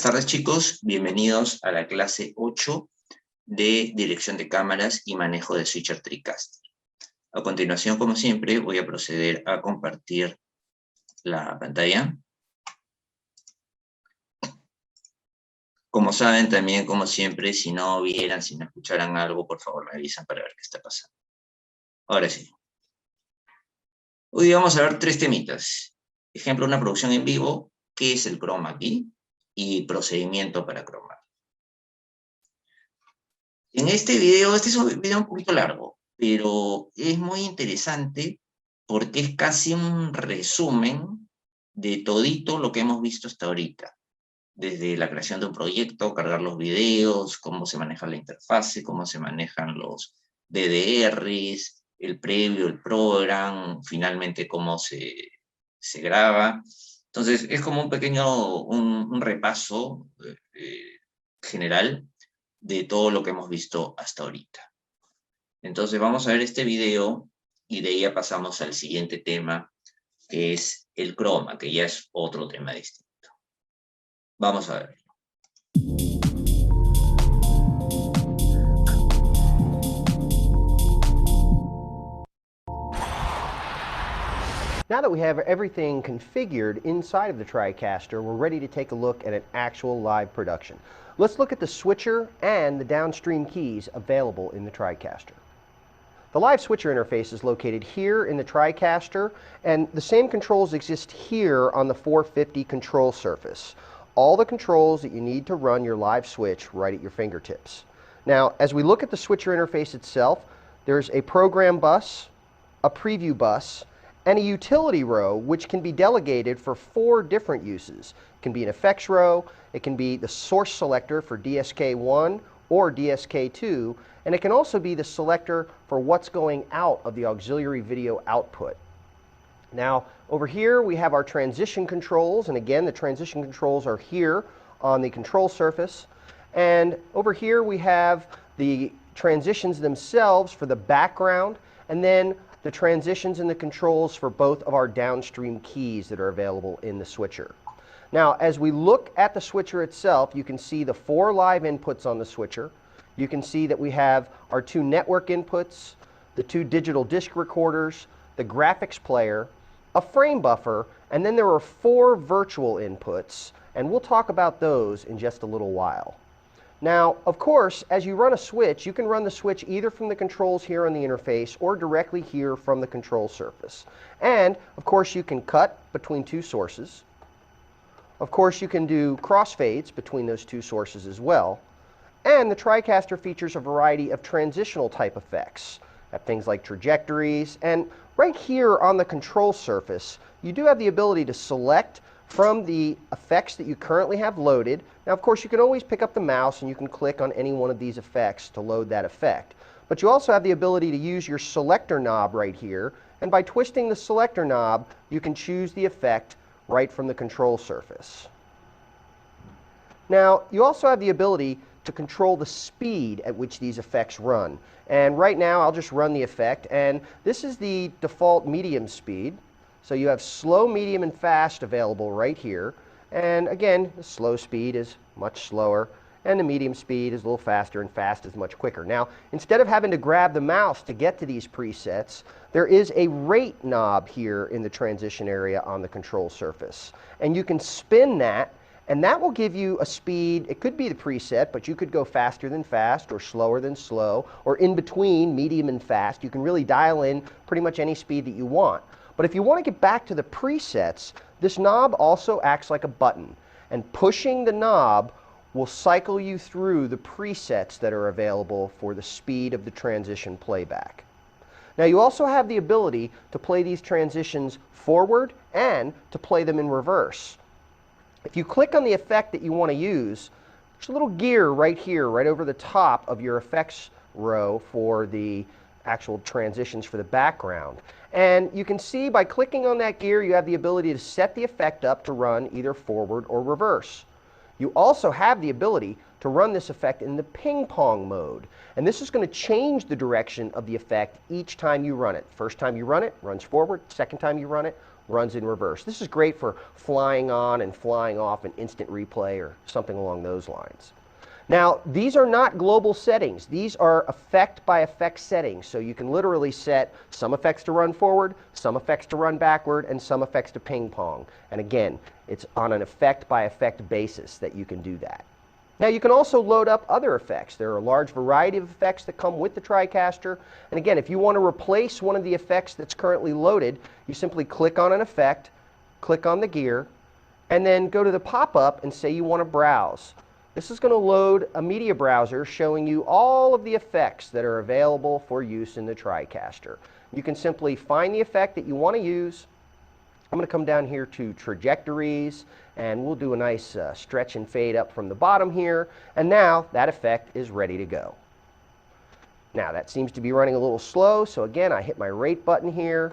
tardes, chicos. Bienvenidos a la clase 8 de dirección de cámaras y manejo de switcher TriCaster. A continuación, como siempre, voy a proceder a compartir la pantalla. Como saben, también, como siempre, si no vieran, si no escucharan algo, por favor me avisan para ver qué está pasando. Ahora sí. Hoy vamos a ver 3 temitas. Ejemplo, una producción en vivo, qué es el chroma key y procedimiento para chroma. En este video, este es un video un poquito largo, pero es muy interesante porque es casi un resumen de todito lo que hemos visto hasta ahorita. Desde la creación de un proyecto, cargar los videos, cómo se maneja la interfase, cómo se manejan los DDRs, el previo, el program, finalmente cómo se graba. Entonces, es como un pequeño un repaso general de todo lo que hemos visto hasta ahorita. Entonces vamos a ver este video y de ahí ya pasamos al siguiente tema, que es el croma, que ya es otro tema distinto. Vamos a verlo. Now that we have everything configured inside of the TriCaster, we're ready to take a look at an actual live production. Let's look at the switcher and the downstream keys available in the TriCaster. The live switcher interface is located here in the TriCaster, and the same controls exist here on the 450 control surface. All the controls that you need to run your live switch right at your fingertips. Now, as we look at the switcher interface itself, there's a program bus, a preview bus, and a utility row, which can be delegated for 4 different uses. It can be an effects row, it can be the source selector for DSK1 or DSK2, and it can also be the selector for what's going out of the auxiliary video output. Now, over here we have our transition controls, and again, the transition controls are here on the control surface. And over here we have the transitions themselves for the background, and then the transitions and the controls for both of our downstream keys that are available in the switcher. Now, as we look at the switcher itself, you can see the 4 live inputs on the switcher. You can see that we have our 2 network inputs, the 2 digital disc recorders, the graphics player, a frame buffer, and then there are 4 virtual inputs, and we'll talk about those in just a little while. Now, of course, as you run a switch, you can run the switch either from the controls here on the interface or directly here from the control surface. And, of course, you can cut between 2 sources. Of course, you can do crossfades between those 2 sources as well. And the TriCaster features a variety of transitional type effects, things like trajectories. And right here on the control surface, you do have the ability to select from the effects that you currently have loaded. Now, of course, you can always pick up the mouse and you can click on any one of these effects to load that effect. But you also have the ability to use your selector knob right here, and by twisting the selector knob, you can choose the effect right from the control surface. Now, you also have the ability to control the speed at which these effects run. And right now, I'll just run the effect, and this is the default medium speed. So you have slow, medium, and fast available right here. And again, the slow speed is much slower, and the medium speed is a little faster, and fast is much quicker. Now, instead of having to grab the mouse to get to these presets, there is a rate knob here in the transition area on the control surface. And you can spin that, and that will give you a speed. It could be the preset, but you could go faster than fast, or slower than slow, or in between medium and fast. You can really dial in pretty much any speed that you want. But if you want to get back to the presets, this knob also acts like a button. And pushing the knob will cycle you through the presets that are available for the speed of the transition playback. Now, you also have the ability to play these transitions forward and to play them in reverse. If you click on the effect that you want to use, there's a little gear right here, right over the top of your effects row for the actual transitions for the background. And you can see by clicking on that gear, you have the ability to set the effect up to run either forward or reverse. You also have the ability to run this effect in the ping pong mode. And this is going to change the direction of the effect each time you run it. First time you run it, runs forward. Second time you run it, runs in reverse. This is great for flying on and flying off an instant replay or something along those lines. Now, these are not global settings. These are effect by effect settings. So you can literally set some effects to run forward, some effects to run backward, and some effects to ping pong. And again, it's on an effect by effect basis that you can do that. Now, you can also load up other effects. There are a large variety of effects that come with the TriCaster. And again, if you want to replace one of the effects that's currently loaded, you simply click on an effect, click on the gear, and then go to the pop-up and say you want to browse. This is going to load a media browser showing you all of the effects that are available for use in the TriCaster. You can simply find the effect that you want to use. I'm going to come down here to trajectories, and we'll do a nice stretch and fade up from the bottom here. And now that effect is ready to go. Now that seems to be running a little slow, so again, I hit my rate button here.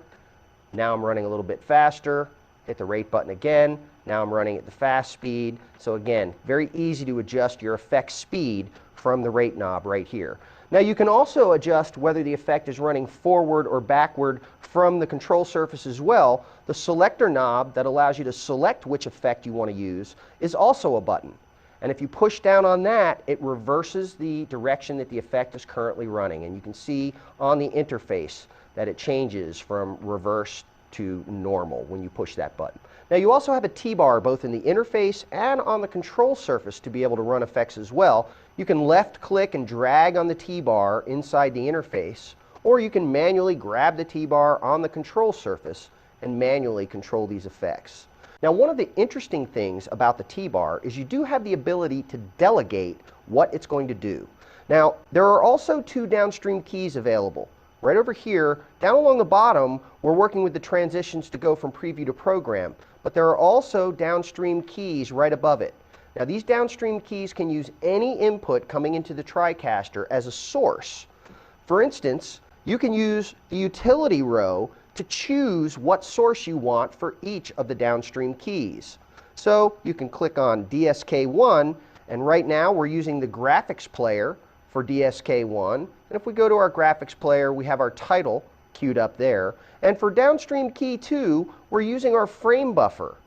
Now I'm running a little bit faster. Hit the rate button again. Now I'm running at the fast speed. So again, very easy to adjust your effect speed from the rate knob right here. Now you can also adjust whether the effect is running forward or backward from the control surface as well. The selector knob that allows you to select which effect you want to use is also a button. And if you push down on that, it reverses the direction that the effect is currently running. And you can see on the interface that it changes from reverse to normal when you push that button. Now you also have a T-bar both in the interface and on the control surface to be able to run effects as well. You can left click and drag on the T-bar inside the interface, or you can manually grab the T-bar on the control surface and manually control these effects. Now one of the interesting things about the T-bar is you do have the ability to delegate what it's going to do. Now there are also two downstream keys available. Right over here, down along the bottom, we're working with the transitions to go from preview to program, but there are also downstream keys right above it. Now these downstream keys can use any input coming into the TriCaster as a source. For instance, you can use the utility row to choose what source you want for each of the downstream keys. So you can click on DSK1, and right now we're using the graphics player for DSK1. And if we go to our graphics player, we have our title queued up there. And for downstream key 2, we're using our frame buffer.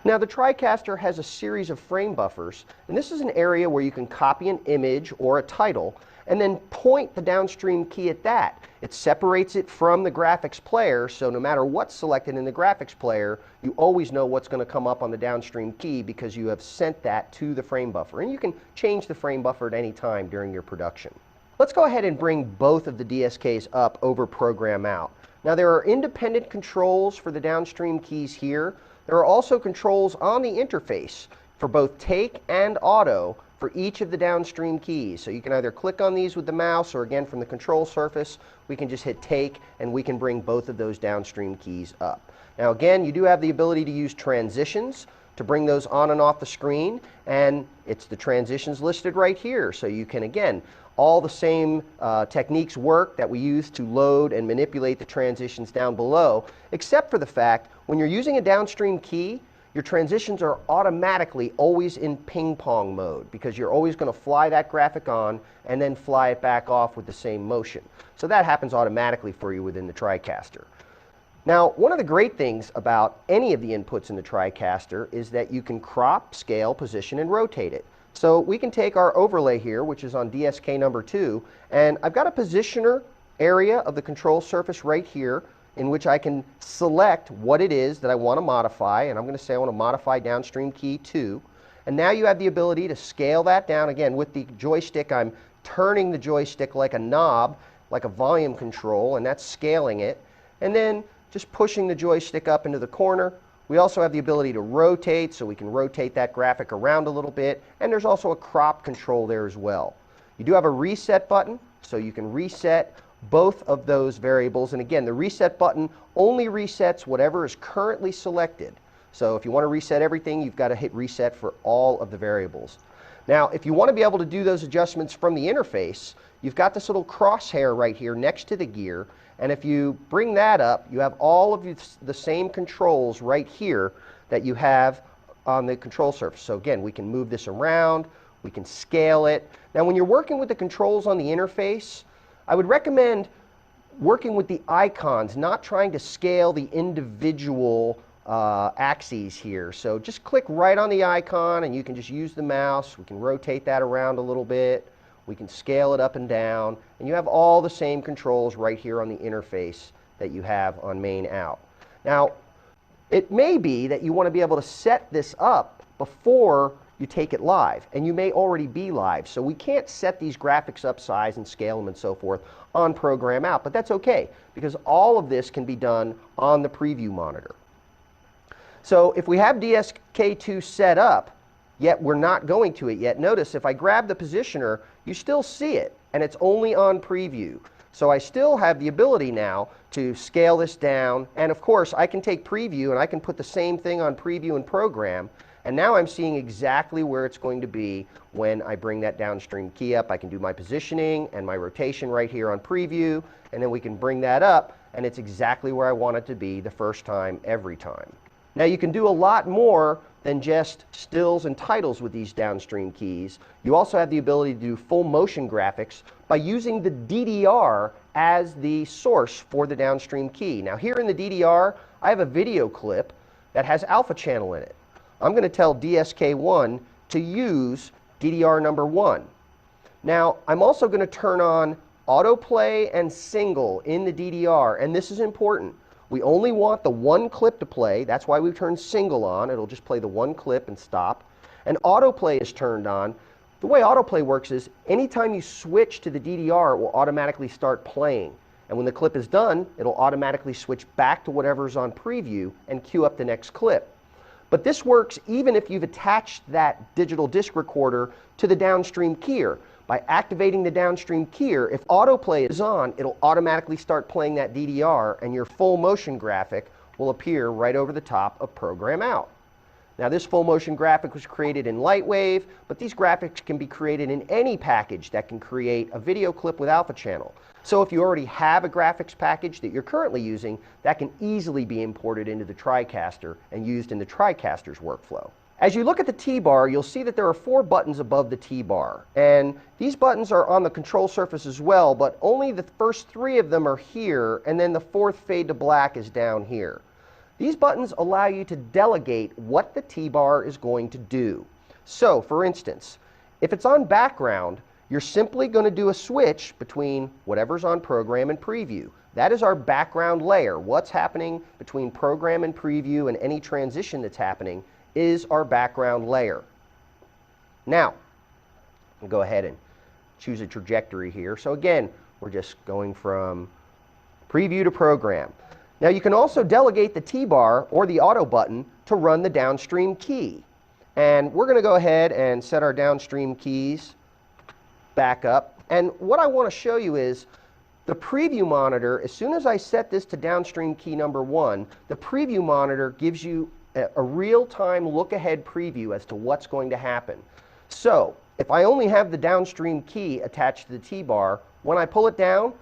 Now the TriCaster has a series of frame buffers, and this is an area where you can copy an image or a title and then point the downstream key at that. It separates it from the graphics player, so no matter what's selected in the graphics player, you always know what's going to come up on the downstream key because you have sent that to the frame buffer. And you can change the frame buffer at any time during your production. Let's go ahead and bring both of the DSKs up over program out. Now there are independent controls for the downstream keys here. There are also controls on the interface for both take and auto for each of the downstream keys. So you can either click on these with the mouse, or again from the control surface, we can just hit take and we can bring both of those downstream keys up. Now again, you do have the ability to use transitions to bring those on and off the screen, and it's the transitions listed right here. So you can, again, all the same techniques work that we use to load and manipulate the transitions down below, except for the fact when you're using a downstream key, your transitions are automatically always in ping pong mode because you're always going to fly that graphic on and then fly it back off with the same motion. So that happens automatically for you within the TriCaster. Now, one of the great things about any of the inputs in the TriCaster is that you can crop, scale, position, and rotate it. So we can take our overlay here, which is on DSK number 2, and I've got a positioner area of the control surface right here in which I can select what it is that I want to modify, and I'm going to say I want to modify downstream key 2. And now you have the ability to scale that down. Again, with the joystick, I'm turning the joystick like a knob, like a volume control, and that's scaling it. And then just pushing the joystick up into the corner. We also have the ability to rotate, so we can rotate that graphic around a little bit, and there's also a crop control there as well. You do have a reset button, so you can reset both of those variables, and again, the reset button only resets whatever is currently selected. So if you want to reset everything, you've got to hit reset for all of the variables. Now, if you want to be able to do those adjustments from the interface, you've got this little crosshair right here next to the gear, and if you bring that up, you have all of the same controls right here that you have on the control surface. So again, we can move this around, we can scale it. Now when you're working with the controls on the interface, I would recommend working with the icons, not trying to scale the individual axes here. So just click right on the icon and you can just use the mouse. We can rotate that around a little bit. We can scale it up and down. And you have all the same controls right here on the interface that you have on main out. Now, it may be that you want to be able to set this up before you take it live, and you may already be live. So we can't set these graphics up, size, and scale them and so forth on program out, but that's okay, because all of this can be done on the preview monitor. So if we have DSK2 set up, yet we're not going to it yet, notice if I grab the positioner, you still see it, and it's only on preview. So I still have the ability now to scale this down, and of course I can take preview and I can put the same thing on preview and program, and now I'm seeing exactly where it's going to be when I bring that downstream key up. I can do my positioning and my rotation right here on preview, and then we can bring that up, and it's exactly where I want it to be the first time, every time. Now you can do a lot more than just stills and titles with these downstream keys. You also have the ability to do full motion graphics by using the DDR as the source for the downstream key. Now here in the DDR, I have a video clip that has alpha channel in it. I'm going to tell DSK1 to use DDR number 1. Now I'm also going to turn on autoplay and single in the DDR, and this is important. We only want the one clip to play. That's why we've turned single on. It'll just play the one clip and stop. And autoplay is turned on. The way autoplay works is anytime you switch to the DDR, it will automatically start playing. And when the clip is done, it'll automatically switch back to whatever's on preview and queue up the next clip. But this works even if you've attached that digital disc recorder to the downstream keyer. By activating the downstream keyer, if autoplay is on, it'll automatically start playing that DDR, and your full motion graphic will appear right over the top of program out. Now this full motion graphic was created in Lightwave, but these graphics can be created in any package that can create a video clip with alpha channel. So if you already have a graphics package that you're currently using, that can easily be imported into the TriCaster and used in the TriCaster's workflow. As you look at the T-bar, you'll see that there are 4 buttons above the T-bar, and these buttons are on the control surface as well, but only the first 3 of them are here, and then the 4th fade to black is down here. These buttons allow you to delegate what the T-bar is going to do. So, for instance, if it's on background, you're simply going to do a switch between whatever's on program and preview. That is our background layer. What's happening between program and preview and any transition that's happening is our background layer. Now, I'll go ahead and choose a trajectory here. So again, we're just going from preview to program. Now you can also delegate the T-bar or the auto button to run the downstream key. And we're going to go ahead and set our downstream keys back up. And what I want to show you is the preview monitor, as soon as I set this to downstream key number 1, the preview monitor gives you a real-time look-ahead preview as to what's going to happen. So, if I only have the downstream key attached to the T-bar, when I pull it down,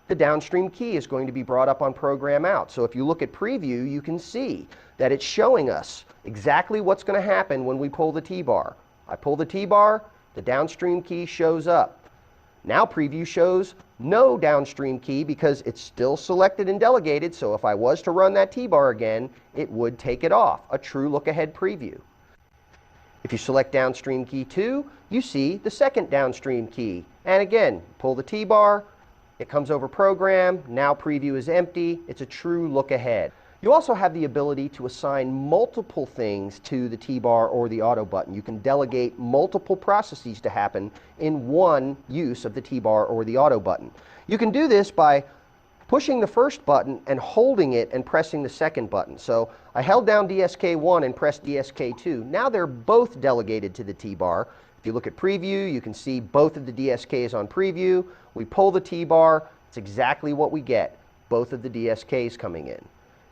the downstream key is going to be brought up on program out. So if you look at preview, you can see that it's showing us exactly what's going to happen when we pull the T-bar. I pull the T-bar, the downstream key shows up. Now preview shows no downstream key because it's still selected and delegated, so if I was to run that T-bar again, it would take it off, a true look-ahead preview. If you select downstream key 2, you see the second downstream key. And again, pull the T-bar, it comes over program, now preview is empty, it's a true look-ahead. You also have the ability to assign multiple things to the T-bar or the auto button. You can delegate multiple processes to happen in one use of the T-bar or the auto button. You can do this by pushing the first button and holding it and pressing the second button. So I held down DSK1 and pressed DSK2. Now they're both delegated to the T-bar. If you look at preview, you can see both of the DSKs on preview. We pull the T-bar, it's exactly what we get, both of the DSKs coming in.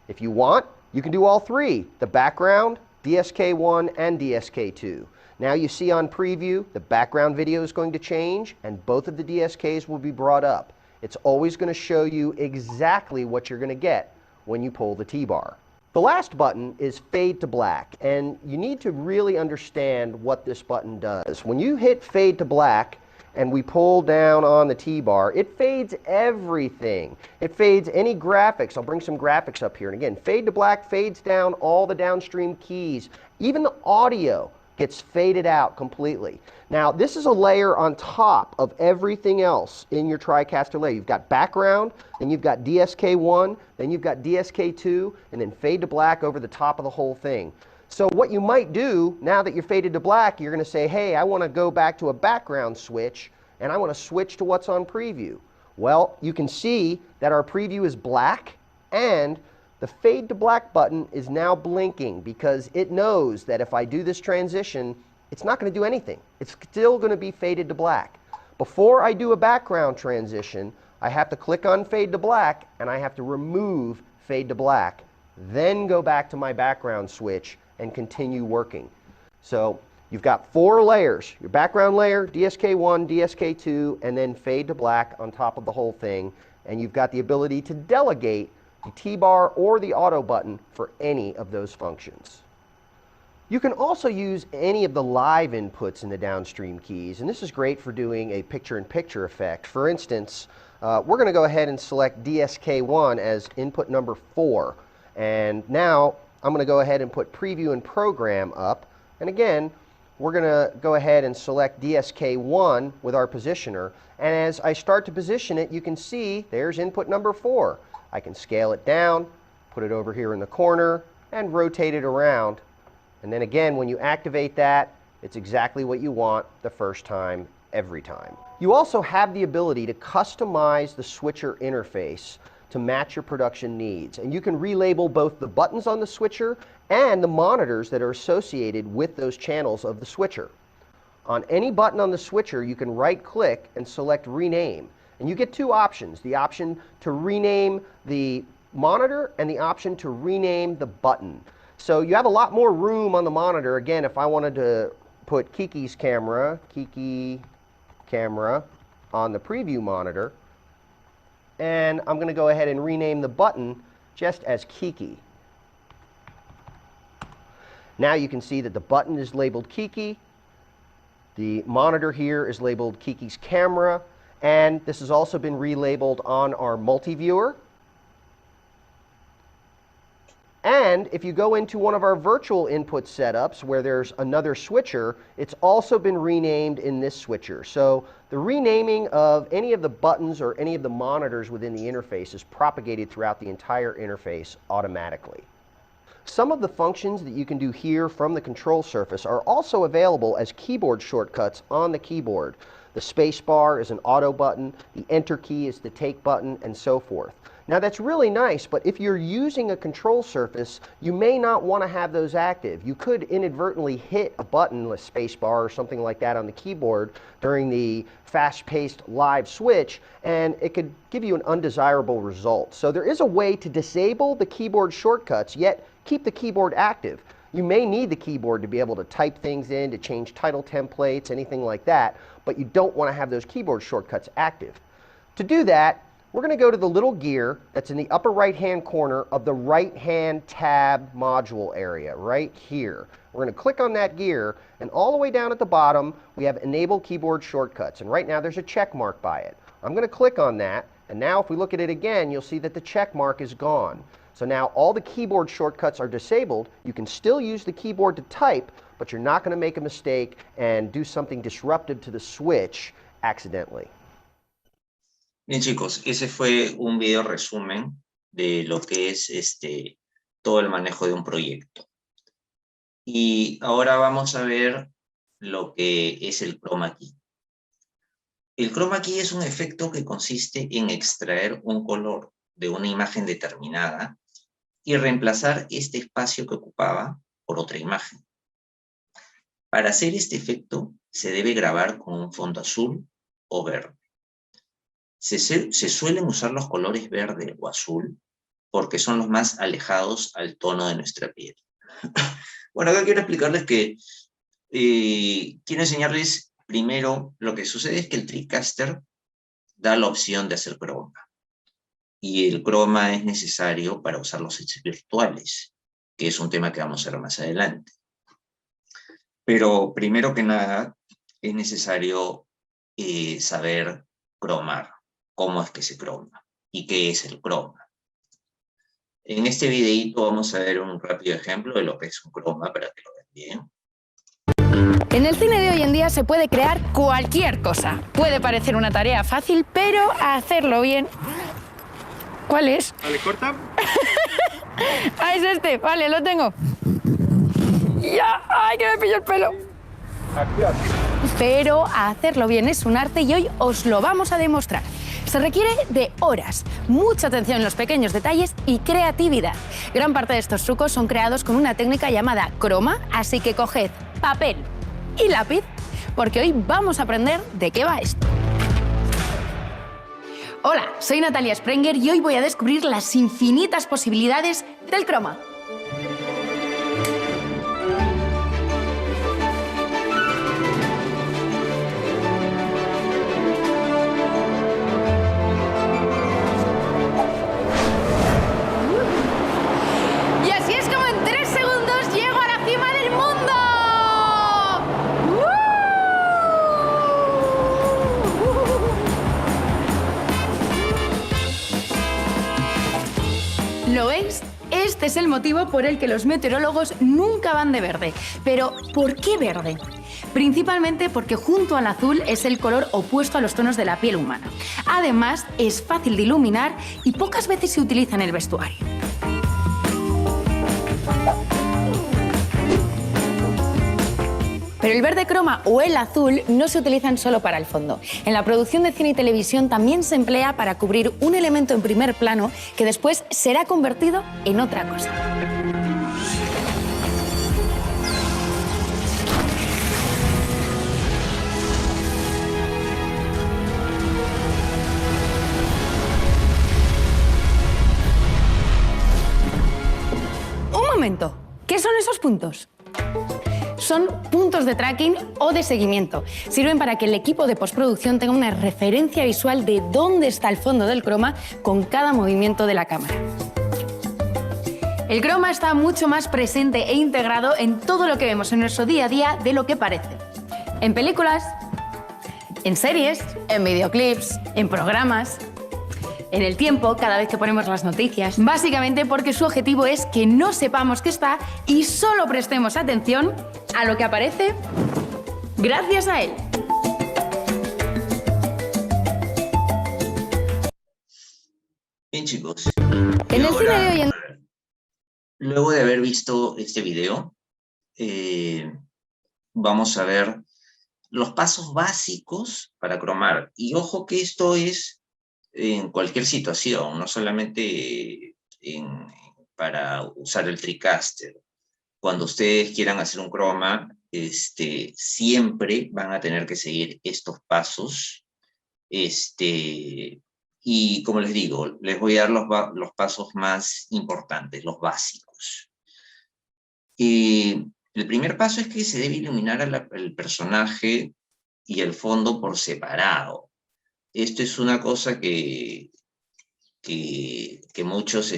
If you want, you can do all 3, the background, DSK1, and DSK2. Now you see on preview, the background video is going to change, and both of the DSKs will be brought up. It's always going to show you exactly what you're going to get when you pull the T-bar. The last button is fade to black, and you need to really understand what this button does. When you hit fade to black, and we pull down on the T-bar, it fades everything. It fades any graphics. I'll bring some graphics up here. And again, fade to black fades down all the downstream keys. Even the audio gets faded out completely. Now, this is a layer on top of everything else in your TriCaster layer. You've got background, then you've got DSK1, then you've got DSK2, and then fade to black over the top of the whole thing. So what you might do, now that you're faded to black, you're going to say, hey, I want to go back to a background switch, and I want to switch to what's on preview. Well, you can see that our preview is black, and the fade to black button is now blinking because it knows that if I do this transition, it's not going to do anything. It's still going to be faded to black. Before I do a background transition, I have to click on fade to black, and I have to remove fade to black, then go back to my background switch and continue working. So you've got 4 layers, your background layer, DSK1, DSK2, and then fade to black on top of the whole thing. And you've got the ability to delegate the T-bar or the auto button for any of those functions. You can also use any of the live inputs in the downstream keys, and this is great for doing a picture-in-picture effect. For instance, we're going to go ahead and select DSK1 as input number 4. And now I'm going to go ahead and put preview and program up. And again, we're going to go ahead and select DSK1 with our positioner. And as I start to position it, you can see there's input number 4. I can scale it down, put it over here in the corner, and rotate it around. And then again, when you activate that, it's exactly what you want the first time, every time. You also have the ability to customize the switcher interface to match your production needs. And you can relabel both the buttons on the switcher and the monitors that are associated with those channels of the switcher. On any button on the switcher, you can right-click and select Rename. And you get 2 options, the option to rename the monitor and the option to rename the button. So you have a lot more room on the monitor. Again, if I wanted to put Kiki's camera, Kiki camera, on the preview monitor, and I'm going to go ahead and rename the button just as Kiki. Now you can see that the button is labeled Kiki, the monitor here is labeled Kiki's camera, and this has also been relabeled on our multi-viewer. And if you go into one of our virtual input setups where there's another switcher, it's also been renamed in this switcher. So the renaming of any of the buttons or any of the monitors within the interface is propagated throughout the entire interface automatically. Some of the functions that you can do here from the control surface are also available as keyboard shortcuts on the keyboard. The space bar is an auto button, the enter key is the take button, and so forth. Now that's really nice, but if you're using a control surface, you may not want to have those active. You could inadvertently hit a button, like space bar or something like that on the keyboard during the fast-paced live switch, and it could give you an undesirable result. So there is a way to disable the keyboard shortcuts, yet keep the keyboard active. You may need the keyboard to be able to type things in, to change title templates, anything like that, but you don't want to have those keyboard shortcuts active. To do that, we're going to go to the little gear that's in the upper right-hand corner of the right-hand tab module area, right here. We're going to click on that gear, and all the way down at the bottom, we have Enable Keyboard Shortcuts. And right now, there's a check mark by it. I'm going to click on that, and now if we look at it again, you'll see that the check mark is gone. So now all the keyboard shortcuts are disabled. You can still use the keyboard to type, but you're not going to make a mistake and do something disruptive to the switch accidentally. Bien, chicos, ese fue un video resumen de lo que es todo el manejo de un proyecto. Y ahora vamos a ver lo que es el chroma key. El chroma key es un efecto que consiste en extraer un color de una imagen determinada y reemplazar este espacio que ocupaba por otra imagen. Para hacer este efecto se debe grabar con un fondo azul o verde. Se suelen usar los colores verde o azul porque son los más alejados al tono de nuestra piel. Bueno, acá quiero explicarles que quiero enseñarles primero lo que sucede es que el TriCaster da la opción de hacer croma. Y el croma es necesario para usar los sets virtuales, que es un tema que vamos a ver más adelante. Pero primero que nada es necesario saber cromar, cómo es que se croma y qué es el croma. En este videito vamos a ver un rápido ejemplo de lo que es un croma para que lo vean bien. En el cine de hoy en día se puede crear cualquier cosa. Puede parecer una tarea fácil, pero hacerlo bien... ¿Cuál es? Vale, corta. Ah, es este. Vale, lo tengo. ¡Ya! ¡Ay, que me pillo el pelo! Acción. Pero hacerlo bien es un arte y hoy os lo vamos a demostrar. Se requiere de horas, mucha atención en los pequeños detalles y creatividad. Gran parte de estos trucos son creados con una técnica llamada croma, así que coged papel y lápiz, porque hoy vamos a aprender de qué va esto. Hola, soy Natalia Sprenger y hoy voy a descubrir las infinitas posibilidades del croma. Y así es como en 3 segundos llego a la cima del mundo. ¿Lo veis? Este es el motivo por el que los meteorólogos nunca van de verde. Pero, ¿por qué verde? Principalmente porque junto al azul es el color opuesto a los tonos de la piel humana. Además, es fácil de iluminar y pocas veces se utiliza en el vestuario. Pero el verde croma o el azul no se utilizan solo para el fondo. En la producción de cine y televisión también se emplea para cubrir un elemento en primer plano que después será convertido en otra cosa. Un momento, ¿qué son esos puntos? Son puntos de tracking o de seguimiento. Sirven para que el equipo de postproducción tenga una referencia visual de dónde está el fondo del croma con cada movimiento de la cámara. El croma está mucho más presente e integrado en todo lo que vemos en nuestro día a día de lo que parece. En películas, en series, en videoclips, en programas, en el tiempo, cada vez que ponemos las noticias. Básicamente porque su objetivo es que no sepamos qué está y solo prestemos atención a lo que aparece gracias a él. Bien, chicos. En el cine de hoy en Luego de haber visto este video, vamos a ver los pasos básicos para cromar. Y ojo que esto es en cualquier situación, no solamente para usar el TriCaster. Cuando ustedes quieran hacer un croma, siempre van a tener que seguir estos pasos. Y como les digo, les voy a dar los pasos más importantes, los básicos. El primer paso es que se debe iluminar al personaje y el fondo por separado. Esto es una cosa que muchos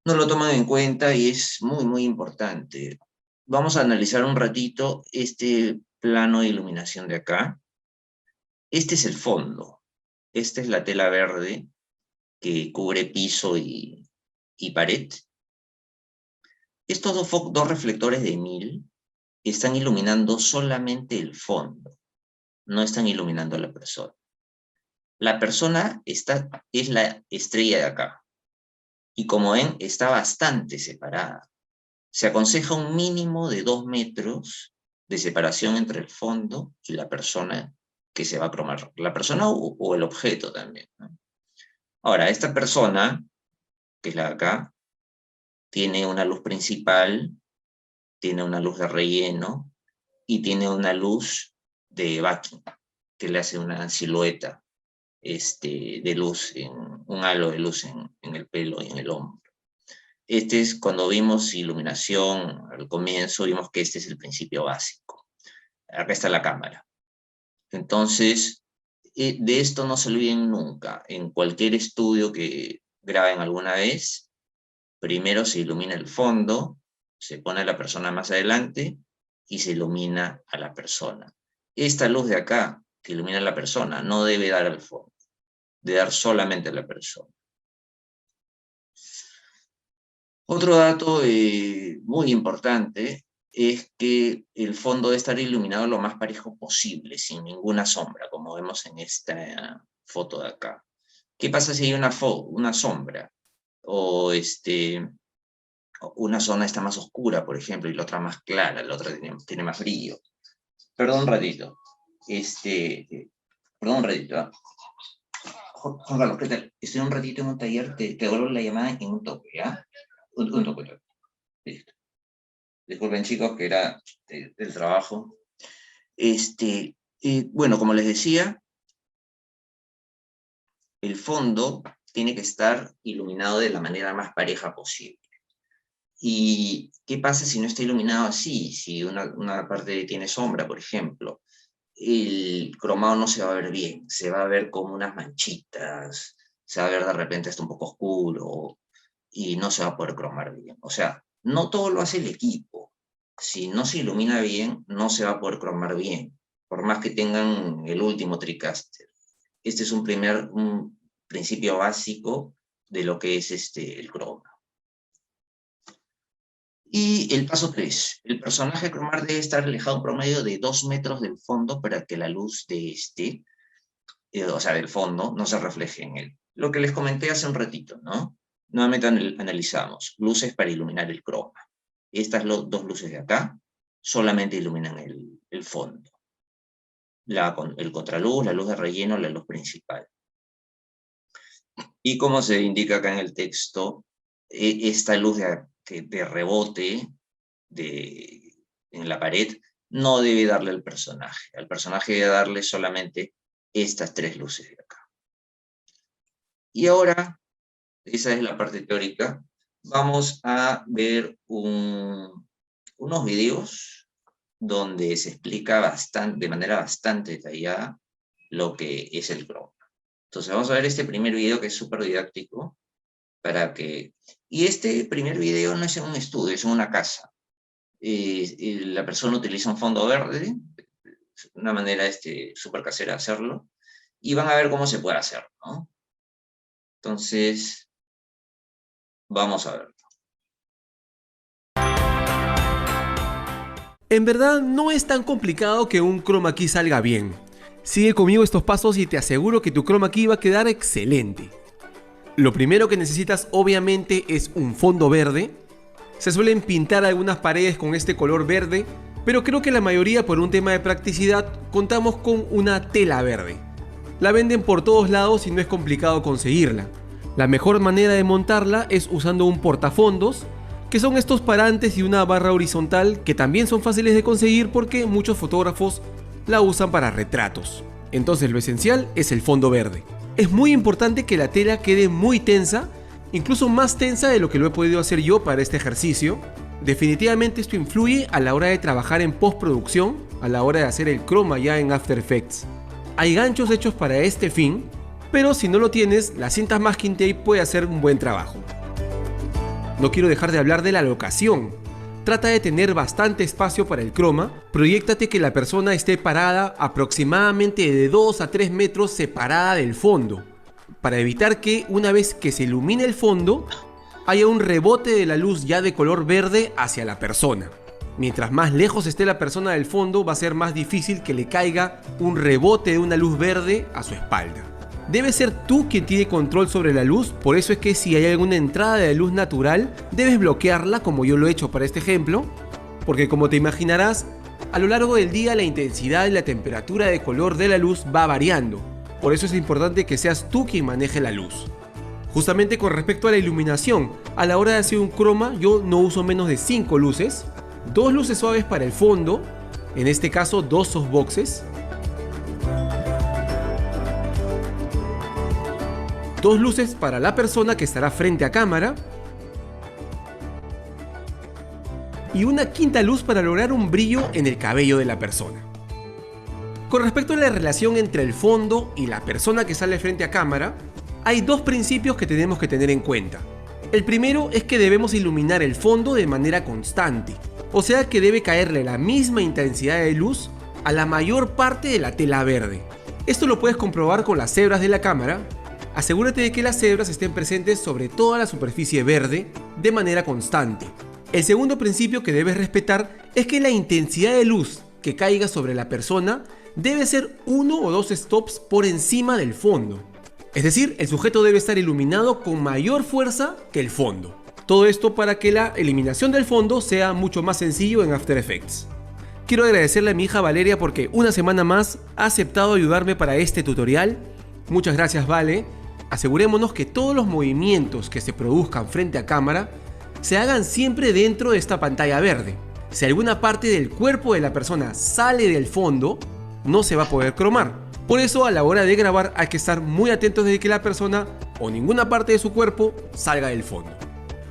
no lo toman en cuenta y es muy, muy importante. Vamos a analizar un ratito este plano de iluminación de acá. Este es el fondo. Esta es la tela verde que cubre piso y pared. Estos dos reflectores de 1000 están iluminando solamente el fondo. No están iluminando a la persona. La persona es la estrella de acá. Y como ven, está bastante separada. Se aconseja un mínimo de 2 metros de separación entre el fondo y la persona que se va a cromar. La persona o el objeto también, ¿no? Ahora, esta persona, que es la de acá, tiene una luz principal, tiene una luz de relleno y tiene una luz de backing, que le hace una silueta de luz, un halo de luz en el pelo y en el hombro. Este es cuando vimos iluminación al comienzo, vimos que este es el principio básico. Acá está la cámara. Entonces, de esto no se olviden nunca. En cualquier estudio que graben alguna vez, primero se ilumina el fondo, se pone a la persona más adelante y se ilumina a la persona. Esta luz de acá que ilumina a la persona, no debe dar al fondo, debe dar solamente a la persona. Otro dato muy importante es que el fondo debe estar iluminado lo más parejo posible, sin ninguna sombra, como vemos en esta foto de acá. ¿Qué pasa si hay una sombra? O una zona está más oscura, por ejemplo, y la otra más clara, la otra tiene más brillo. Perdón un ratito. Perdón un ratito. ¿Ah? Juan Carlos, ¿qué tal? Estoy un ratito en un taller, te devuelvo la llamada en un toque, ¿ya? Un toque. Listo. Disculpen, chicos, que era del trabajo. Bueno, como les decía, el fondo tiene que estar iluminado de la manera más pareja posible. ¿Y qué pasa si no está iluminado así? Si una parte tiene sombra, por ejemplo, el cromado no se va a ver bien, se va a ver como unas manchitas, se va a ver de repente hasta un poco oscuro, y no se va a poder cromar bien. O sea, no todo lo hace el equipo. Si no se ilumina bien, no se va a poder cromar bien, por más que tengan el último TriCaster. Este es un principio básico de lo que es el croma. Y el paso 3. El personaje a cromar debe estar alejado un promedio de 2 metros del fondo para que la luz de del fondo, no se refleje en él. Lo que les comenté hace un ratito, ¿no? Nuevamente analizamos. Luces para iluminar el croma. Estas dos luces de acá solamente iluminan el fondo. El contraluz, la luz de relleno, la luz principal. Y como se indica acá en el texto, esta luz de rebote en la pared no debe darle al personaje. Al personaje debe darle solamente estas 3 luces de acá. Y ahora, esa es la parte teórica, vamos a ver unos videos donde se explica de manera bastante detallada lo que es el croma. Entonces vamos a ver este primer video que es súper didáctico, y este primer video no es en un estudio, es en una casa. La persona utiliza un fondo verde, una manera súper casera de hacerlo, y van a ver cómo se puede hacer, ¿no? Entonces, vamos a verlo. En verdad no es tan complicado que un chroma key salga bien. Sigue conmigo estos pasos y te aseguro que tu chroma key va a quedar excelente. Lo primero que necesitas obviamente es un fondo verde. Se suelen pintar algunas paredes con este color verde, pero creo que la mayoría, por un tema de practicidad, contamos con una tela verde. La venden por todos lados y no es complicado conseguirla. La mejor manera de montarla es usando un portafondos, que son estos parantes y una barra horizontal que también son fáciles de conseguir porque muchos fotógrafos la usan para retratos. Entonces lo esencial es el fondo verde. Es muy importante que la tela quede muy tensa, incluso más tensa de lo que lo he podido hacer yo para este ejercicio. Definitivamente esto influye a la hora de trabajar en postproducción, a la hora de hacer el croma ya en After Effects. Hay ganchos hechos para este fin, pero si no lo tienes, la cinta masking tape puede hacer un buen trabajo. No quiero dejar de hablar de la locación. Trata de tener bastante espacio para el croma. Proyéctate que la persona esté parada aproximadamente de 2 a 3 metros separada del fondo, para evitar que una vez que se ilumine el fondo, haya un rebote de la luz ya de color verde hacia la persona. Mientras más lejos esté la persona del fondo, va a ser más difícil que le caiga un rebote de una luz verde a su espalda. Debe ser tú quien tiene control sobre la luz, por eso es que si hay alguna entrada de luz natural, debes bloquearla como yo lo he hecho para este ejemplo, porque como te imaginarás, a lo largo del día la intensidad y la temperatura de color de la luz va variando, por eso es importante que seas tú quien maneje la luz. Justamente con respecto a la iluminación, a la hora de hacer un croma yo no uso menos de 5 luces, 2 luces suaves para el fondo, en este caso 2 softboxes, 2 luces para la persona que estará frente a cámara y una quinta luz para lograr un brillo en el cabello de la persona. Con respecto a la relación entre el fondo y la persona que sale frente a cámara, hay 2 principios que tenemos que tener en cuenta. El primero es que debemos iluminar el fondo de manera constante, o sea que debe caerle la misma intensidad de luz a la mayor parte de la tela verde. Esto lo puedes comprobar con las cebras de la cámara. Asegúrate de que las cebras estén presentes sobre toda la superficie verde de manera constante. El segundo principio que debes respetar es que la intensidad de luz que caiga sobre la persona debe ser 1 o 2 stops por encima del fondo. Es decir, el sujeto debe estar iluminado con mayor fuerza que el fondo. Todo esto para que la eliminación del fondo sea mucho más sencillo en After Effects. Quiero agradecerle a mi hija Valeria porque una semana más ha aceptado ayudarme para este tutorial. Muchas gracias, Vale. Asegurémonos que todos los movimientos que se produzcan frente a cámara se hagan siempre dentro de esta pantalla verde. Si alguna parte del cuerpo de la persona sale del fondo, no se va a poder cromar. Por eso, a la hora de grabar hay que estar muy atentos de que la persona o ninguna parte de su cuerpo salga del fondo.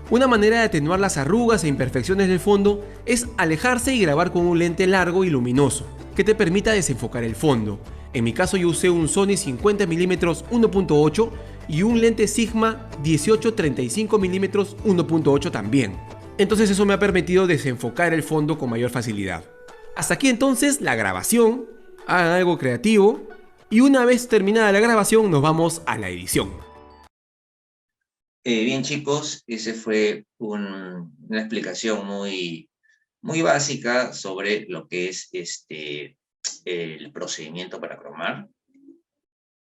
Una manera de atenuar las arrugas e imperfecciones del fondo es alejarse y grabar con un lente largo y luminoso, que te permita desenfocar el fondo. En mi caso yo usé un Sony 50mm 1.8 y un lente Sigma 18-35mm 1.8 también. Entonces eso me ha permitido desenfocar el fondo con mayor facilidad. Hasta aquí entonces la grabación. Hagan algo creativo y una vez terminada la grabación nos vamos a la edición. Bien, chicos, esa fue una explicación muy básica sobre lo que es el procedimiento para cromar.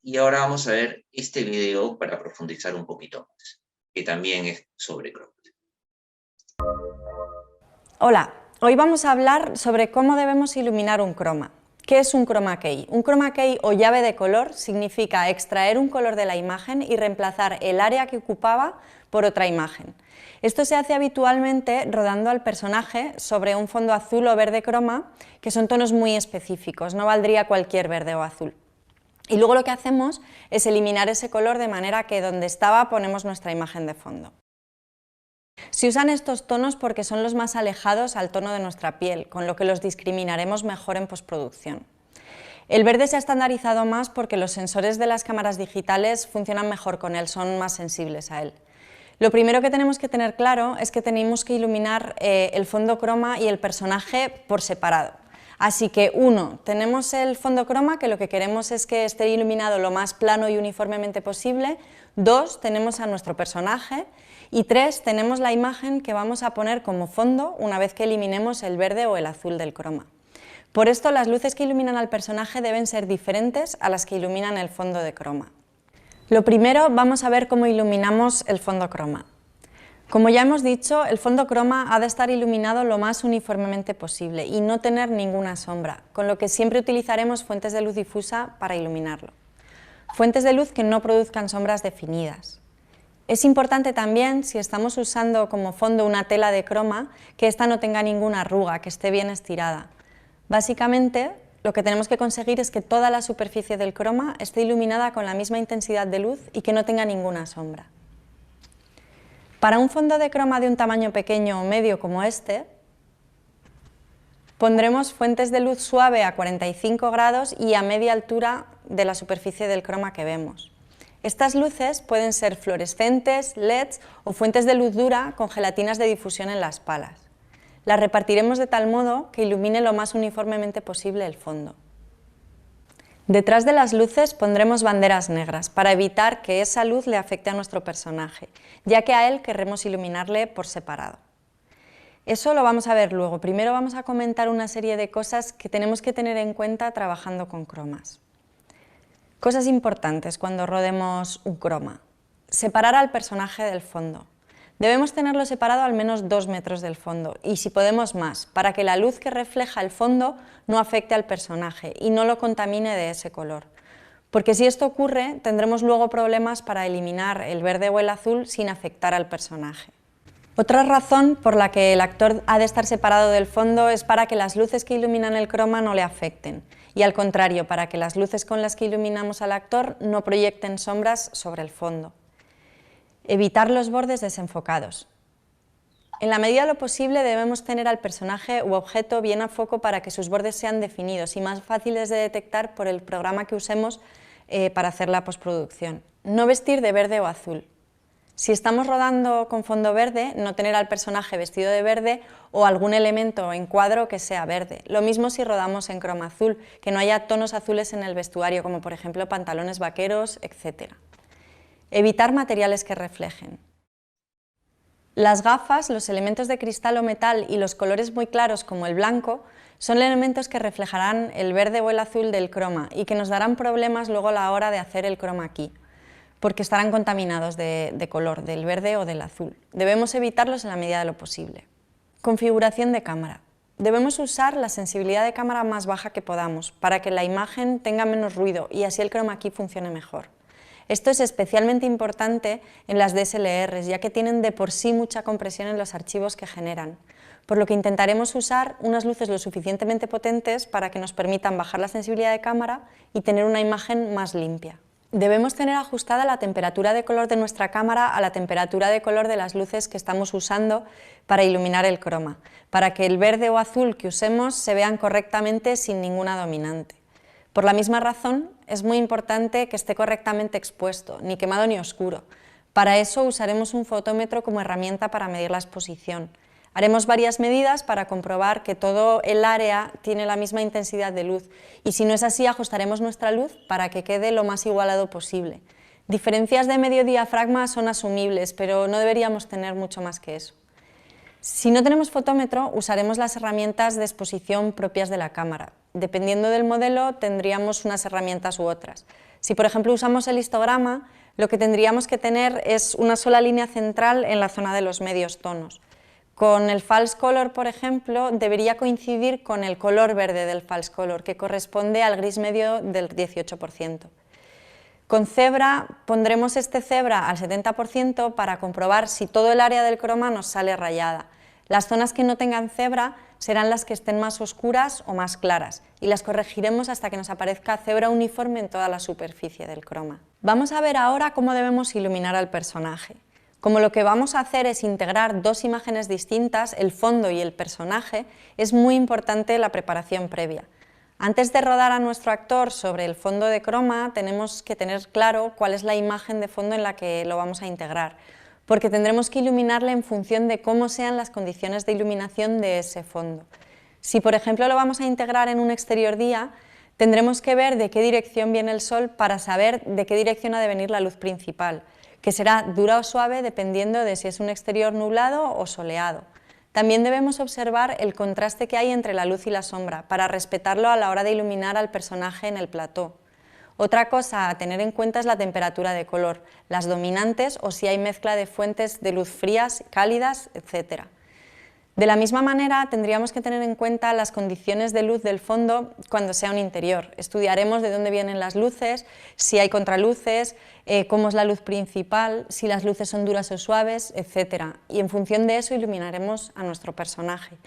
Y ahora vamos a ver este video para profundizar un poquito más, que también es sobre croma. Hola, hoy vamos a hablar sobre cómo debemos iluminar un croma. ¿Qué es un chroma key? Un chroma key o llave de color significa extraer un color de la imagen y reemplazar el área que ocupaba por otra imagen. Esto se hace habitualmente rodando al personaje sobre un fondo azul o verde croma, que son tonos muy específicos, no valdría cualquier verde o azul. Y luego lo que hacemos es eliminar ese color de manera que donde estaba ponemos nuestra imagen de fondo. Se usan estos tonos porque son los más alejados al tono de nuestra piel, con lo que los discriminaremos mejor en postproducción. El verde se ha estandarizado más porque los sensores de las cámaras digitales funcionan mejor con él, son más sensibles a él. Lo primero que tenemos que tener claro es que tenemos que iluminar el fondo croma y el personaje por separado. Así que, 1, tenemos el fondo croma, que lo que queremos es que esté iluminado lo más plano y uniformemente posible. 2, tenemos a nuestro personaje. Y 3, tenemos la imagen que vamos a poner como fondo una vez que eliminemos el verde o el azul del croma. Por esto, las luces que iluminan al personaje deben ser diferentes a las que iluminan el fondo de croma. Lo primero, vamos a ver cómo iluminamos el fondo croma. Como ya hemos dicho, el fondo croma ha de estar iluminado lo más uniformemente posible y no tener ninguna sombra, con lo que siempre utilizaremos fuentes de luz difusa para iluminarlo. Fuentes de luz que no produzcan sombras definidas. Es importante también, si estamos usando como fondo una tela de croma, que ésta no tenga ninguna arruga, que esté bien estirada. Básicamente, lo que tenemos que conseguir es que toda la superficie del croma esté iluminada con la misma intensidad de luz y que no tenga ninguna sombra. Para un fondo de croma de un tamaño pequeño o medio como este, pondremos fuentes de luz suave a 45 grados y a media altura de la superficie del croma que vemos. Estas luces pueden ser fluorescentes, LEDs o fuentes de luz dura con gelatinas de difusión en las palas. Las repartiremos de tal modo que ilumine lo más uniformemente posible el fondo. Detrás de las luces pondremos banderas negras para evitar que esa luz le afecte a nuestro personaje, ya que a él querremos iluminarle por separado. Eso lo vamos a ver luego. Primero vamos a comentar una serie de cosas que tenemos que tener en cuenta trabajando con cromas. Cosas importantes cuando rodemos un croma. Separar al personaje del fondo. Debemos tenerlo separado al menos 2 metros del fondo y si podemos más, para que la luz que refleja el fondo no afecte al personaje y no lo contamine de ese color. Porque si esto ocurre, tendremos luego problemas para eliminar el verde o el azul sin afectar al personaje. Otra razón por la que el actor ha de estar separado del fondo es para que las luces que iluminan el croma no le afecten. Y al contrario, para que las luces con las que iluminamos al actor no proyecten sombras sobre el fondo. Evitar los bordes desenfocados. En la medida de lo posible debemos tener al personaje u objeto bien a foco para que sus bordes sean definidos y más fáciles de detectar por el programa que usemos para hacer la postproducción. No vestir de verde o azul. Si estamos rodando con fondo verde, no tener al personaje vestido de verde o algún elemento en cuadro que sea verde. Lo mismo si rodamos en croma azul, que no haya tonos azules en el vestuario, como por ejemplo pantalones vaqueros, etc. Evitar materiales que reflejen. Las gafas, los elementos de cristal o metal y los colores muy claros como el blanco son elementos que reflejarán el verde o el azul del croma y que nos darán problemas luego a la hora de hacer el chroma key, porque estarán contaminados de color, del verde o del azul. Debemos evitarlos en la medida de lo posible. Configuración de cámara. Debemos usar la sensibilidad de cámara más baja que podamos para que la imagen tenga menos ruido y así el chroma key funcione mejor. Esto es especialmente importante en las DSLRs, ya que tienen de por sí mucha compresión en los archivos que generan, por lo que intentaremos usar unas luces lo suficientemente potentes para que nos permitan bajar la sensibilidad de cámara y tener una imagen más limpia. Debemos tener ajustada la temperatura de color de nuestra cámara a la temperatura de color de las luces que estamos usando para iluminar el croma, para que el verde o azul que usemos se vean correctamente sin ninguna dominante. Por la misma razón, es muy importante que esté correctamente expuesto, ni quemado ni oscuro. Para eso usaremos un fotómetro como herramienta para medir la exposición. Haremos varias medidas para comprobar que todo el área tiene la misma intensidad de luz y si no es así ajustaremos nuestra luz para que quede lo más igualado posible. Diferencias de medio diafragma son asumibles, pero no deberíamos tener mucho más que eso. Si no tenemos fotómetro, usaremos las herramientas de exposición propias de la cámara. Dependiendo del modelo, tendríamos unas herramientas u otras. Si, por ejemplo, usamos el histograma, lo que tendríamos que tener es una sola línea central en la zona de los medios tonos. Con el false color, por ejemplo, debería coincidir con el color verde del false color, que corresponde al gris medio del 18%. Con cebra pondremos este cebra al 70% para comprobar si todo el área del croma nos sale rayada. Las zonas que no tengan cebra serán las que estén más oscuras o más claras y las corregiremos hasta que nos aparezca cebra uniforme en toda la superficie del croma. Vamos a ver ahora cómo debemos iluminar al personaje. Como lo que vamos a hacer es integrar dos imágenes distintas, el fondo y el personaje, es muy importante la preparación previa. Antes de rodar a nuestro actor sobre el fondo de croma, tenemos que tener claro cuál es la imagen de fondo en la que lo vamos a integrar, porque tendremos que iluminarle en función de cómo sean las condiciones de iluminación de ese fondo. Si, por ejemplo, lo vamos a integrar en un exterior día, tendremos que ver de qué dirección viene el sol para saber de qué dirección ha de venir la luz principal, que será dura o suave dependiendo de si es un exterior nublado o soleado. También debemos observar el contraste que hay entre la luz y la sombra, para respetarlo a la hora de iluminar al personaje en el plató. Otra cosa a tener en cuenta es la temperatura de color, las dominantes o si hay mezcla de fuentes de luz frías, cálidas, etc. De la misma manera, tendríamos que tener en cuenta las condiciones de luz del fondo cuando sea un interior. Estudiaremos de dónde vienen las luces, si hay contraluces, cómo es la luz principal, si las luces son duras o suaves, etc. Y en función de eso iluminaremos a nuestro personaje.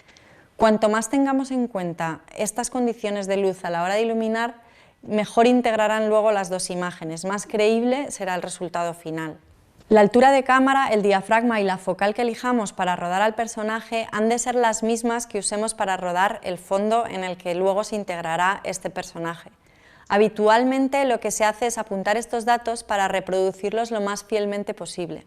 Cuanto más tengamos en cuenta estas condiciones de luz a la hora de iluminar, mejor integrarán luego las dos imágenes, más creíble será el resultado final. La altura de cámara, el diafragma y la focal que elijamos para rodar al personaje han de ser las mismas que usemos para rodar el fondo en el que luego se integrará este personaje. Habitualmente lo que se hace es apuntar estos datos para reproducirlos lo más fielmente posible.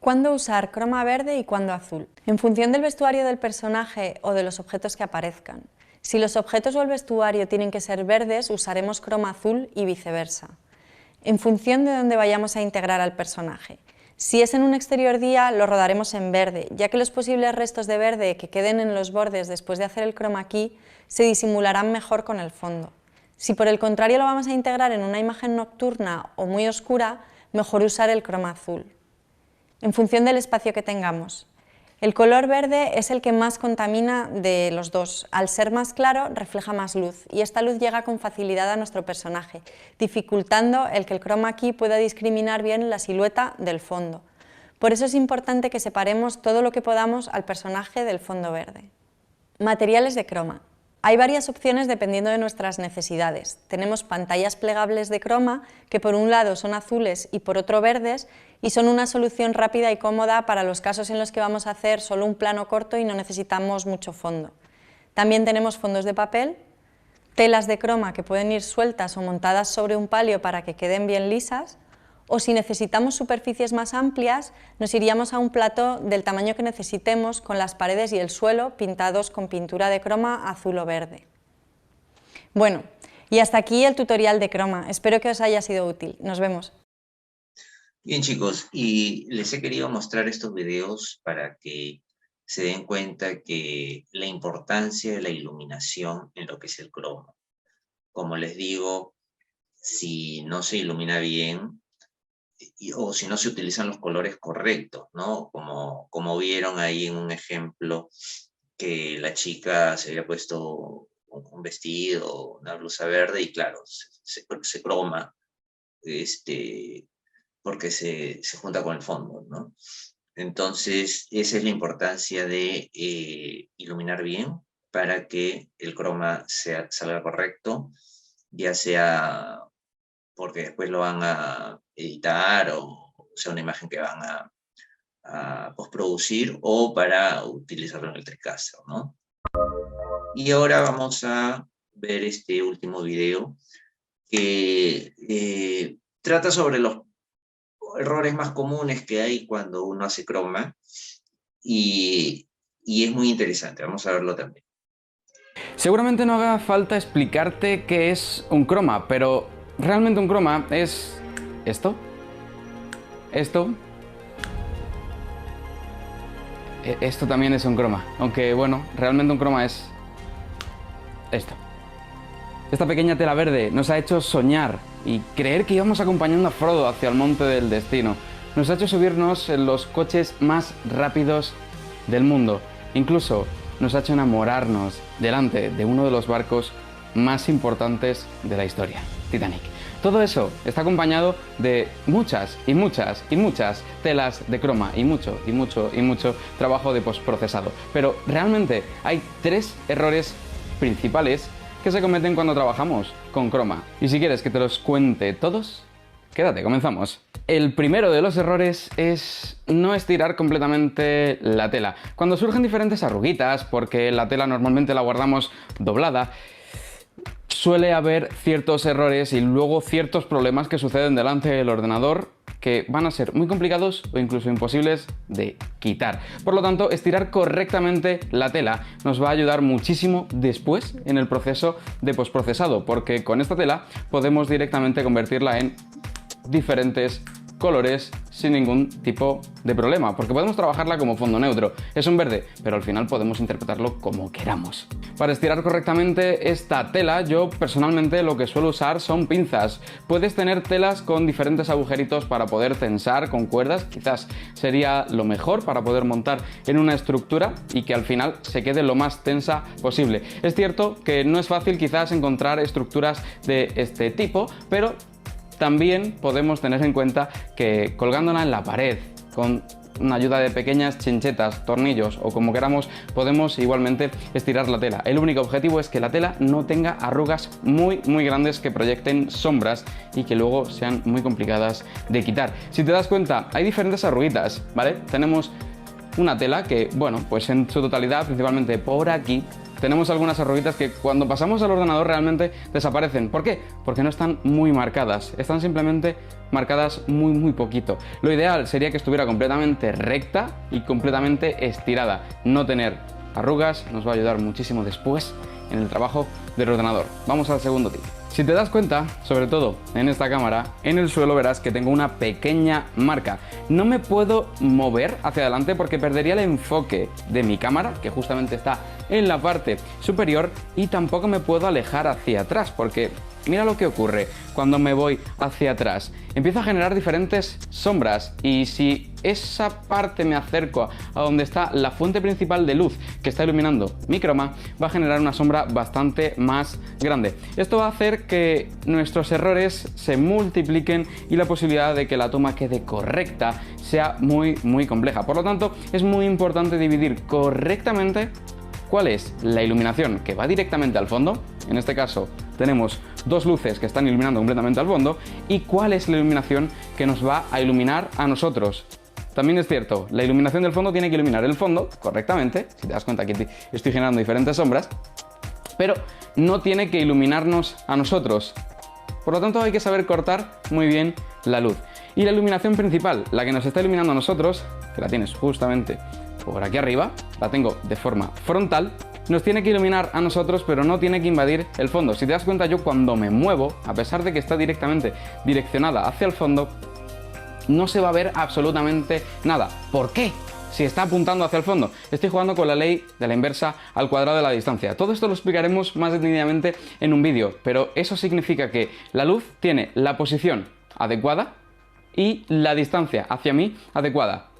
¿Cuándo usar croma verde y cuándo azul? En función del vestuario del personaje o de los objetos que aparezcan. Si los objetos o el vestuario tienen que ser verdes, usaremos croma azul y viceversa. En función de dónde vayamos a integrar al personaje. Si es en un exterior día, lo rodaremos en verde, ya que los posibles restos de verde que queden en los bordes después de hacer el chroma key se disimularán mejor con el fondo. Si por el contrario lo vamos a integrar en una imagen nocturna o muy oscura, mejor usar el croma azul. En función del espacio que tengamos. El color verde es el que más contamina de los dos. Al ser más claro, refleja más luz y esta luz llega con facilidad a nuestro personaje, dificultando el que el chroma key pueda discriminar bien la silueta del fondo. Por eso es importante que separemos todo lo que podamos al personaje del fondo verde. Materiales de croma. Hay varias opciones dependiendo de nuestras necesidades. Tenemos pantallas plegables de croma que por un lado son azules y por otro verdes y son una solución rápida y cómoda para los casos en los que vamos a hacer solo un plano corto y no necesitamos mucho fondo. También tenemos fondos de papel, telas de croma que pueden ir sueltas o montadas sobre un palio para que queden bien lisas o si necesitamos superficies más amplias, nos iríamos a un plató del tamaño que necesitemos, con las paredes y el suelo pintados con pintura de croma azul o verde. Bueno, y hasta aquí el tutorial de croma. Espero que os haya sido útil. Nos vemos. Bien, chicos, y les he querido mostrar estos videos para que se den cuenta que la importancia de la iluminación en lo que es el croma. Como les digo, si no se ilumina bien, o si no se utilizan los colores correctos, ¿no? Como vieron ahí en un ejemplo, que la chica se había puesto un vestido, una blusa verde, y claro, se croma, porque se junta con el fondo, ¿no? Entonces, esa es la importancia de iluminar bien para que el croma salga correcto, ya sea porque después lo van a editar o sea una imagen que van a postproducir, o para utilizarlo en el TriCaster, ¿no? Y ahora vamos a ver este último video que trata sobre los errores más comunes que hay cuando uno hace croma, y es muy interesante. Vamos a verlo también. Seguramente no haga falta explicarte qué es un croma, pero realmente un croma es esto, esto también es un croma, aunque bueno, realmente un croma es esto. Esta pequeña tela verde nos ha hecho soñar y creer que íbamos acompañando a Frodo hacia el monte del destino. Nos ha hecho subirnos en los coches más rápidos del mundo. Incluso nos ha hecho enamorarnos delante de uno de los barcos más importantes de la historia, Titanic. Todo eso está acompañado de muchas y muchas y muchas telas de croma y mucho trabajo de postprocesado. Pero realmente hay 3 errores principales que se cometen cuando trabajamos con croma. Y si quieres que te los cuente todos, quédate, comenzamos. El primero de los errores es no estirar completamente la tela. Cuando surgen diferentes arruguitas, porque la tela normalmente la guardamos doblada, suele haber ciertos errores y luego ciertos problemas que suceden delante del ordenador que van a ser muy complicados o incluso imposibles de quitar. Por lo tanto, estirar correctamente la tela nos va a ayudar muchísimo después en el proceso de postprocesado, porque con esta tela podemos directamente convertirla en diferentes colores sin ningún tipo de problema, porque podemos trabajarla como fondo neutro. Es un verde, pero al final podemos interpretarlo como queramos. Para estirar correctamente esta tela, yo personalmente lo que suelo usar son pinzas. Puedes tener telas con diferentes agujeritos para poder tensar con cuerdas, quizás sería lo mejor para poder montar en una estructura y que al final se quede lo más tensa posible. Es cierto que no es fácil quizás encontrar estructuras de este tipo, pero también podemos tener en cuenta que colgándola en la pared con una ayuda de pequeñas chinchetas, tornillos o como queramos, podemos igualmente estirar la tela. El único objetivo es que la tela no tenga arrugas muy grandes que proyecten sombras y que luego sean muy complicadas de quitar. Si te das cuenta, hay diferentes arruguitas, ¿vale? Tenemos una tela que, bueno, pues en su totalidad, principalmente por aquí, tenemos algunas arruguitas que cuando pasamos al ordenador realmente desaparecen. ¿Por qué? Porque no están muy marcadas, están simplemente marcadas muy poquito. Lo ideal sería que estuviera completamente recta y completamente estirada. No tener arrugas nos va a ayudar muchísimo después en el trabajo del ordenador. Vamos al segundo tip. Si te das cuenta, sobre todo en esta cámara, en el suelo verás que tengo una pequeña marca. No me puedo mover hacia adelante porque perdería el enfoque de mi cámara, que justamente está en la parte superior, y tampoco me puedo alejar hacia atrás porque mira lo que ocurre cuando me voy hacia atrás. Empiezo a generar diferentes sombras y si esa parte me acerco a donde está la fuente principal de luz que está iluminando mi croma, va a generar una sombra bastante más grande. Esto va a hacer que nuestros errores se multipliquen y la posibilidad de que la toma quede correcta sea muy compleja. Por lo tanto, es muy importante dividir correctamente cuál es la iluminación que va directamente al fondo. En este caso tenemos 2 luces que están iluminando completamente al fondo, y cuál es la iluminación que nos va a iluminar a nosotros. También es cierto, la iluminación del fondo tiene que iluminar el fondo correctamente, si te das cuenta que estoy generando diferentes sombras, pero no tiene que iluminarnos a nosotros. Por lo tanto, hay que saber cortar muy bien la luz. Y la iluminación principal, la que nos está iluminando a nosotros, que la tienes justamente por aquí arriba, la tengo de forma frontal, nos tiene que iluminar a nosotros, pero no tiene que invadir el fondo. Si te das cuenta, yo cuando me muevo, a pesar de que está directamente direccionada hacia el fondo, no se va a ver absolutamente nada. ¿Por qué? Si está apuntando hacia el fondo. Estoy jugando con la ley de la inversa al cuadrado de la distancia. Todo esto lo explicaremos más detenidamente en un vídeo, pero eso significa que la luz tiene la posición adecuada y la distancia hacia mí adecuada.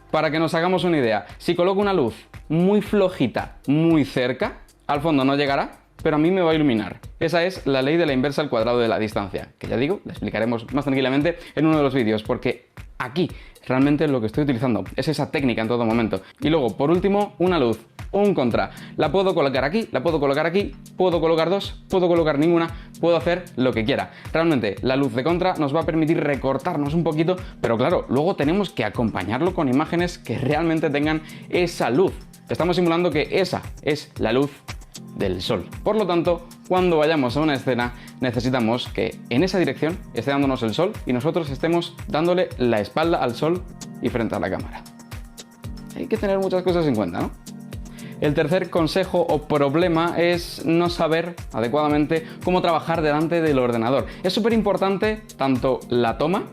Para que nos hagamos una idea, si coloco una luz muy flojita, muy cerca, al fondo no llegará, pero a mí me va a iluminar. Esa es la ley de la inversa al cuadrado de la distancia, que ya digo, la explicaremos más tranquilamente en uno de los vídeos, porque aquí realmente lo que estoy utilizando es esa técnica en todo momento. Y luego, por último, una luz, un contra. La puedo colocar aquí, la puedo colocar aquí, puedo colocar dos, puedo colocar ninguna, puedo hacer lo que quiera. Realmente la luz de contra nos va a permitir recortarnos un poquito, pero claro, luego tenemos que acompañarlo con imágenes que realmente tengan esa luz. Estamos simulando que esa es la luz del sol. Por lo tanto, cuando vayamos a una escena, necesitamos que en esa dirección esté dándonos el sol y nosotros estemos dándole la espalda al sol y frente a la cámara. Hay que tener muchas cosas en cuenta, ¿no? El tercer consejo o problema es no saber adecuadamente cómo trabajar delante del ordenador. Es súper importante tanto la toma,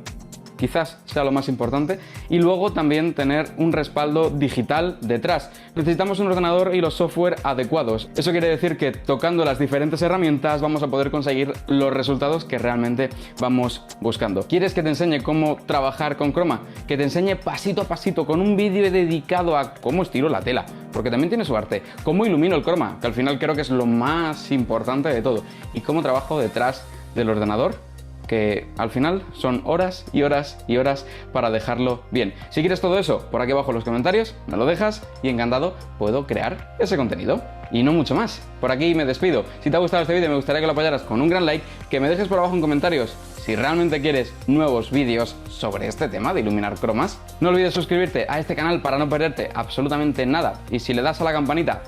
quizás sea lo más importante, y luego también tener un respaldo digital detrás. Necesitamos un ordenador y los software adecuados. Eso quiere decir que tocando las diferentes herramientas vamos a poder conseguir los resultados que realmente vamos buscando. ¿Quieres que te enseñe cómo trabajar con Chroma? Que te enseñe pasito a pasito con un vídeo dedicado a cómo estiro la tela, porque también tiene su arte, cómo ilumino el Chroma, que al final creo que es lo más importante de todo, y cómo trabajo detrás del ordenador, que al final son horas y horas y horas para dejarlo bien. Si quieres todo eso, por aquí abajo en los comentarios, me lo dejas y encantado puedo crear ese contenido. Y no mucho más. Por aquí me despido. Si te ha gustado este vídeo, me gustaría que lo apoyaras con un gran like, que me dejes por abajo en comentarios si realmente quieres nuevos vídeos sobre este tema de iluminar cromas. No olvides suscribirte a este canal para no perderte absolutamente nada. Y si le das a la campanita,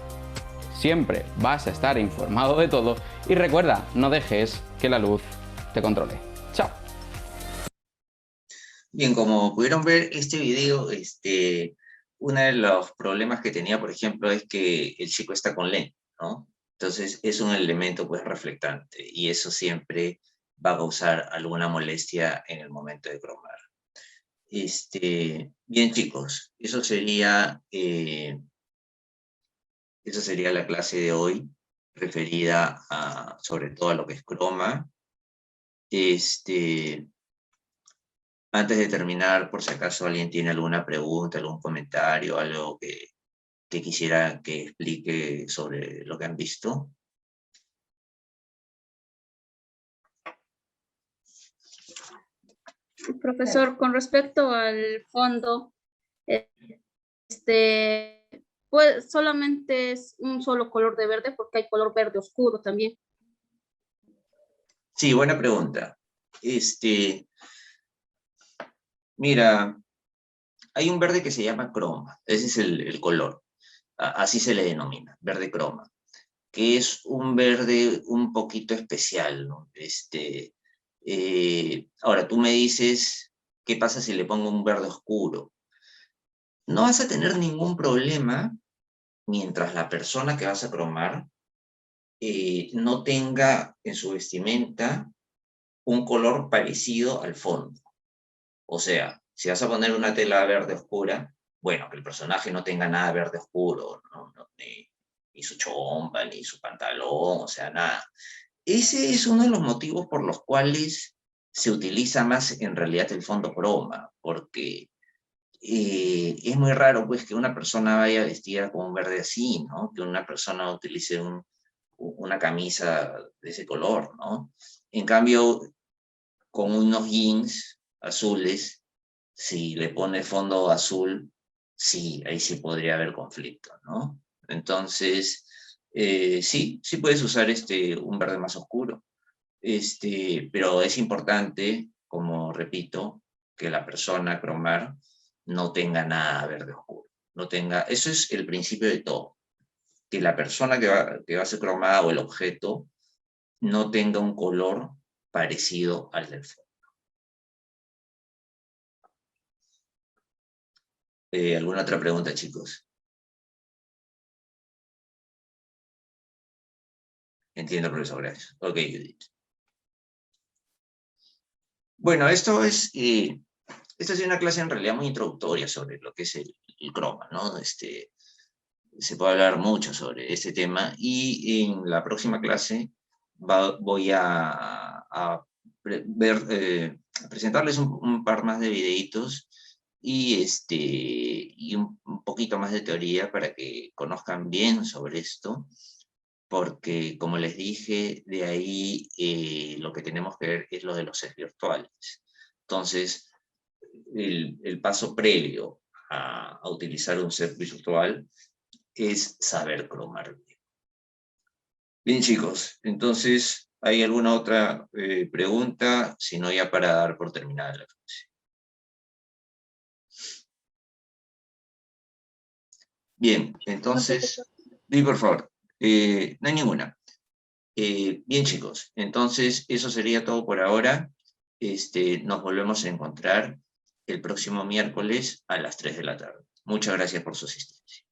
siempre vas a estar informado de todo. Y recuerda, no dejes que la luz te controle. Chao. Bien, como pudieron ver este video, uno de los problemas que tenía, por ejemplo, es que el chico está con lente, ¿no? Entonces es un elemento pues reflectante y eso siempre va a causar alguna molestia en el momento de cromar. Bien chicos, eso sería la clase de hoy, referida sobre todo a lo que es croma. Antes de terminar, por si acaso alguien tiene alguna pregunta, algún comentario, algo que quisiera que explique sobre lo que han visto. Profesor, con respecto al fondo, pues solamente es un solo color de verde porque hay color verde oscuro también. Sí, buena pregunta. Mira, hay un verde que se llama croma, ese es el color, así se le denomina, verde croma, que es un verde un poquito especial, ¿no? Ahora, tú me dices, ¿qué pasa si le pongo un verde oscuro? No vas a tener ningún problema mientras la persona que vas a cromar no tenga en su vestimenta un color parecido al fondo. O sea, si vas a poner una tela verde oscura, bueno, que el personaje no tenga nada verde oscuro, ¿no? Ni su chompa, ni su pantalón, o sea, nada. Ese es uno de los motivos por los cuales se utiliza más en realidad el fondo croma, porque es muy raro pues que una persona vaya vestida con un verde así, ¿no? Que una persona utilice una camisa de ese color, ¿no? En cambio, con unos jeans azules, si le pone fondo azul, sí, ahí sí podría haber conflicto, ¿no? Entonces, sí puedes usar un verde más oscuro, pero es importante, como repito, que la persona a cromar no tenga nada verde oscuro, eso es el principio de todo, que la persona que va a ser cromada o el objeto no tenga un color parecido al del fondo. ¿Alguna otra pregunta, chicos? Entiendo, profesor, gracias. Ok, Judith. Bueno, esto es una clase en realidad muy introductoria sobre lo que es el croma, ¿no? Se puede hablar mucho sobre este tema y en la próxima clase voy a presentarles un par más de videitos y un poquito más de teoría para que conozcan bien sobre esto, porque como les dije, de ahí lo que tenemos que ver es lo de los sets virtuales. Entonces, el paso previo a utilizar un set virtual es saber cromar bien. Bien, chicos, entonces, ¿hay alguna otra pregunta? Si no, ya para dar por terminada la clase. Bien, entonces, di por favor, no hay ninguna. Bien, chicos, entonces eso sería todo por ahora. Nos volvemos a encontrar el próximo miércoles a las 3 de la tarde. Muchas gracias por su asistencia.